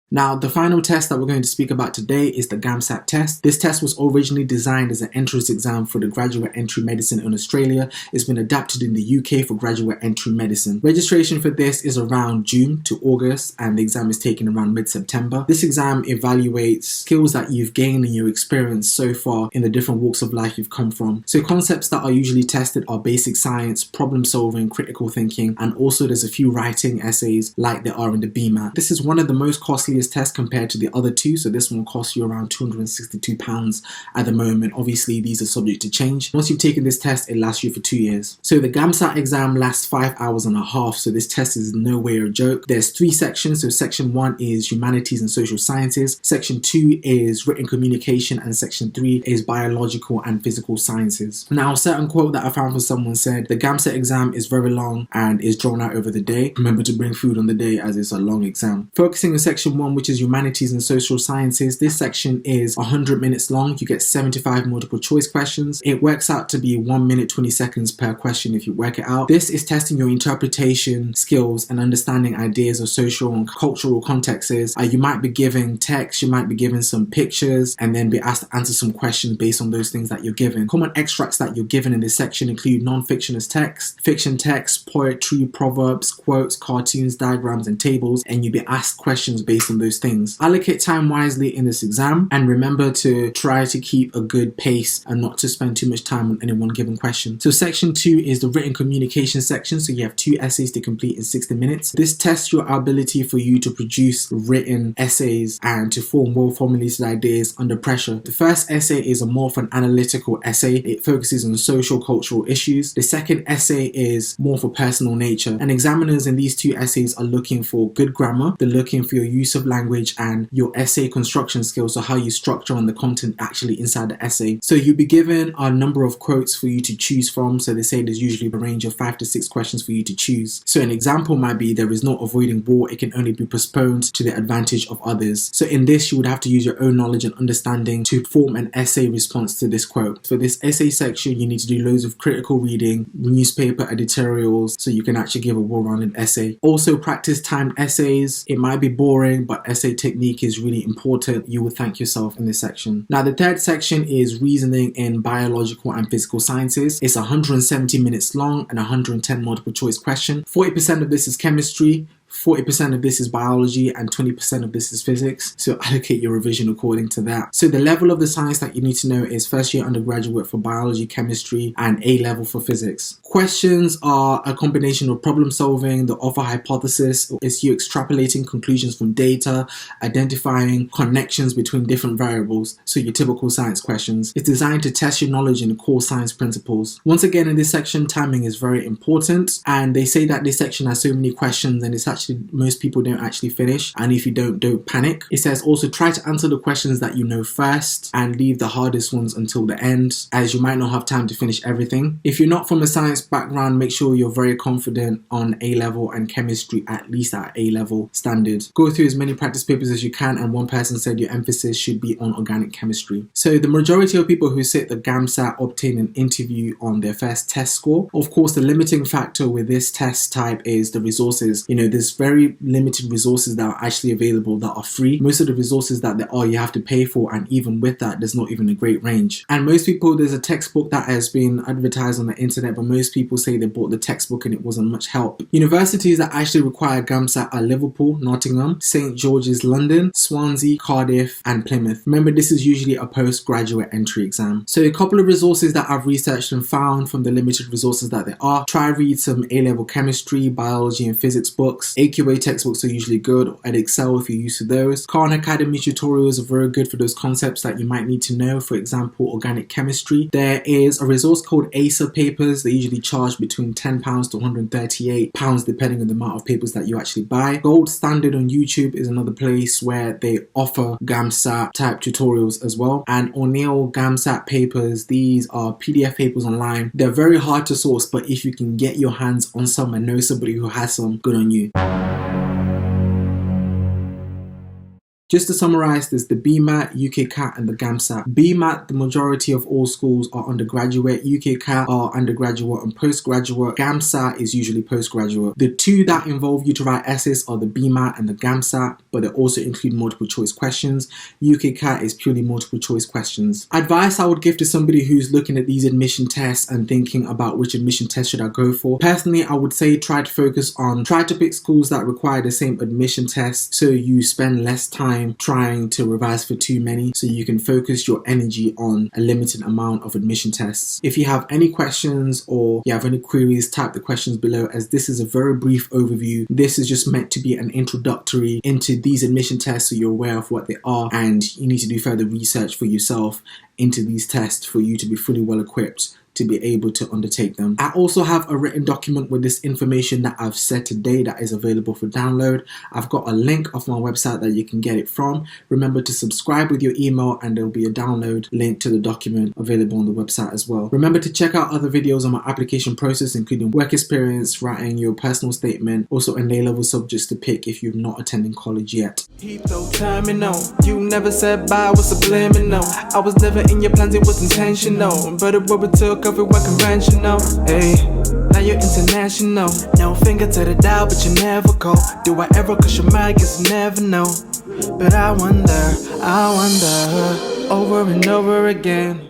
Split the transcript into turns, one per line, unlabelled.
Now, the final test that we're going to speak about today is the GAMSAT test. This test was originally designed as an entrance exam for the graduate entry medicine in Australia. It's been adapted in the UK for graduate entry medicine. Registration for this is around June to August, and the exam is taken around mid-September. This exam evaluates skills that you've gained in your experience so far in the different walks of life you've come from. So concepts that are usually tested are basic science, problem solving, critical thinking, and also there's a few writing essays like there are in the BMAT. This is one of the most costly test compared to the other two, so this one costs you around £262 at the moment. Obviously these are subject to change. Once you've taken this test, it lasts you for 2 years. So the GAMSAT exam lasts 5 hours and a half, so this test is no way a joke. There's 3 sections. So section 1 is Humanities and Social Sciences, section 2 is Written Communication, and section 3 is Biological and Physical Sciences. Now, a certain quote that I found from someone said, the GAMSAT exam is very long and is drawn out over the day. Remember to bring food on the day as it's a long exam. Focusing on section 1, which is Humanities and Social Sciences, this section is 100 minutes long. You get 75 multiple choice questions. It works out to be 1 minute 20 seconds per question if you work it out. This is testing your interpretation skills and understanding ideas of social and cultural contexts. You might be given text, you might be given some pictures, and then be asked to answer some questions based on those things that you're given. Common extracts that you're given in this section include non-fiction as text, fiction text, poetry, proverbs, quotes, cartoons, diagrams, and tables, and you'll be asked questions based on those things. Allocate time wisely in this exam, and remember to try to keep a good pace and not to spend too much time on any one given question. So section 2 is the written communication section, so you have 2 essays to complete in 60 minutes. This tests your ability for you to produce written essays and to form well-formulated ideas under pressure. The first essay is a more of an analytical essay. It focuses on social cultural issues. The second essay is more for personal nature, and examiners in these 2 essays are looking for good grammar, they're looking for your use of language and your essay construction skills, so how you structure on the content actually inside the essay. So you'll be given a number of quotes for you to choose from. So they say there's usually a range of 5 to 6 questions for you to choose. So an example might be, there is no avoiding war, it can only be postponed to the advantage of others. So in this you would have to use your own knowledge and understanding to form an essay response to this quote. For this essay section, you need to do loads of critical reading, newspaper editorials, so you can actually give a well-rounded essay. Also practice timed essays. It might be boring, but essay technique is really important. You will thank yourself in this section. Now the third section is reasoning in biological and physical sciences. It's 170 minutes long and 110 multiple choice question. 40% of this is chemistry, 40% of this is biology, and 20% of this is physics. So allocate your revision according to that. So the level of the science that you need to know is first year undergraduate for biology, chemistry, and A level for physics. Questions are a combination of problem solving, the offer hypothesis is you extrapolating conclusions from data, identifying connections between different variables. So your typical science questions. It's designed to test your knowledge in core science principles. Once again, in this section, timing is very important, and they say that this section has so many questions and it's actually most people don't actually finish, and if you don't panic. It says also try to answer the questions that you know first and leave the hardest ones until the end, as you might not have time to finish everything. If you're not from a science background, make sure you're very confident on A level and chemistry, at least at A level standard. Go through as many practice papers as you can, and one person said your emphasis should be on organic chemistry. So the majority of people who sit the GAMSAT obtain an interview on their first test score. Of course, the limiting factor with this test type is the resources. There's very limited resources that are actually available that are free. Most of the resources that there are, you have to pay for, and even with that, there's not even a great range. And most people, there's a textbook that has been advertised on the internet, but most people say they bought the textbook and it wasn't much help. Universities that actually require GAMSAT are Liverpool, Nottingham, St George's London, Swansea, Cardiff, and Plymouth. Remember, this is usually a postgraduate entry exam. So a couple of resources that I've researched and found from the limited resources that there are: try read some A-level chemistry, biology, and physics books. AQA textbooks are usually good, or Excel if you're used to those. Khan Academy tutorials are very good for those concepts that you might need to know, for example, organic chemistry. There is a resource called ACER papers. They usually charge between £10 to £138 depending on the amount of papers that you actually buy. Gold Standard on YouTube is another place where they offer GAMSAT type tutorials as well. And O'Neill GAMSAT papers, these are PDF papers online. They're very hard to source, but if you can get your hands on some and know somebody who has some, good on you. Just to summarize, there's the BMAT, UKCAT, and the GAMSAT. BMAT, the majority of all schools are undergraduate. UKCAT are undergraduate and postgraduate. GAMSAT is usually postgraduate. The two that involve you to write essays are the BMAT and the GAMSAT, but they also include multiple choice questions. UKCAT is purely multiple choice questions. Advice I would give to somebody who's looking at these admission tests and thinking about which admission test should I go for. Personally, I would say try to pick schools that require the same admission test, so you spend less time trying to revise for too many, so you can focus your energy on a limited amount of admission tests. If you have any questions or you have any queries, type the questions below, as this is a very brief overview. This is just meant to be an introductory into these admission tests, so you're aware of what they are, and you need to do further research for yourself into these tests for you to be fully well equipped to be able to undertake them. I also have a written document with this information that I've said today that is available for download. I've got a link off my website that you can get it from. Remember to subscribe with your email and there'll be a download link to the document available on the website as well. Remember to check out other videos on my application process, including work experience, writing your personal statement, also an A-level subjects to pick if you're not attending college yet.
Keep no timing on. You never said bye, was subliminal. I was never in your plans, it was intentional. But it what we took of it went conventional. Hey, now you're international. No finger to the dial, but you never call. Do I ever cause your mind, guess you never know. But I wonder, over and over again.